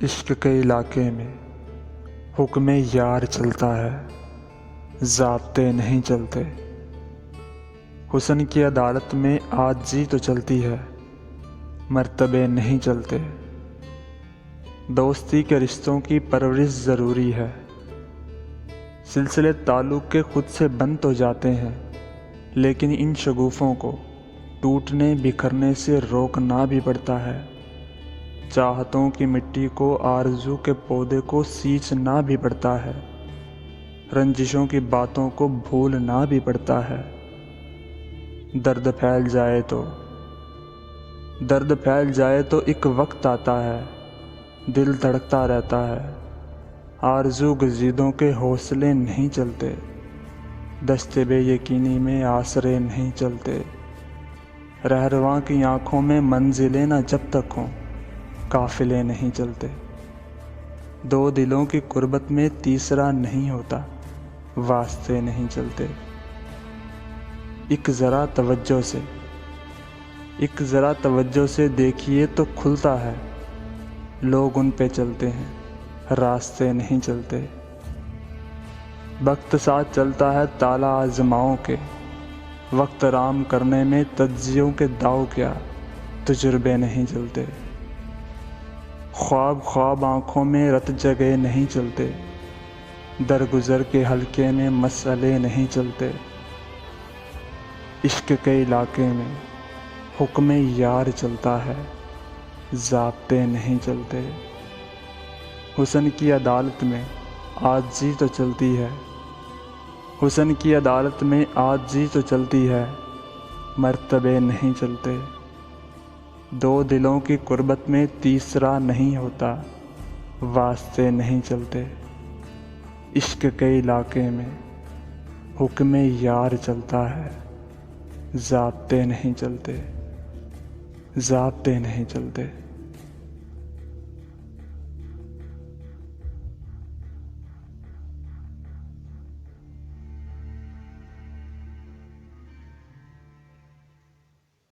عشق کے علاقے میں حکم یار چلتا ہے، ضابطے نہیں چلتے۔ حسن کی عدالت میں عاجزی تو چلتی ہے، مرتبے نہیں چلتے۔ دوستی کے رشتوں کی پرورش ضروری ہے، سلسلے تعلق کے خود سے بند تو جاتے ہیں، لیکن ان شگوفوں کو ٹوٹنے بکھرنے سے روکنا بھی پڑتا ہے۔ چاہتوں کی مٹی کو، آرزو کے پودے کو سینچنا بھی پڑتا ہے، رنجشوں کی باتوں کو بھولنا بھی پڑتا ہے۔ درد پھیل جائے تو ایک وقت آتا ہے، دل دھڑکتا رہتا ہے۔ آرزو گزیدوں کے حوصلے نہیں چلتے، دشت بے یقینی میں آسرے نہیں چلتے۔ رہرواں کی آنکھوں میں منزلیں نہ جب تک ہوں، قافلے نہیں چلتے۔ دو دلوں کی قربت میں تیسرا نہیں ہوتا، واسطے نہیں چلتے۔ ایک ذرا توجہ سے دیکھیے تو کھلتا ہے، لوگ ان پہ چلتے ہیں، راستے نہیں چلتے۔ وقت ساتھ چلتا ہے تالا آزماؤں کے، وقت رام کرنے میں تجزیوں کے داؤ کیا، تجربے نہیں چلتے۔ خواب آنکھوں میں رت جگے نہیں چلتے، درگزر کے حلقے میں مسئلے نہیں چلتے۔ عشق کے علاقے میں حکم یار چلتا ہے، ضابطے نہیں چلتے۔ حسن کی عدالت میں عاجزی تو چلتی ہے، مرتبے نہیں چلتے۔ دو دلوں کی قربت میں تیسرا نہیں ہوتا، واسطے نہیں چلتے۔ عشق کے علاقے میں حکم یار چلتا ہے، ضابطے نہیں چلتے۔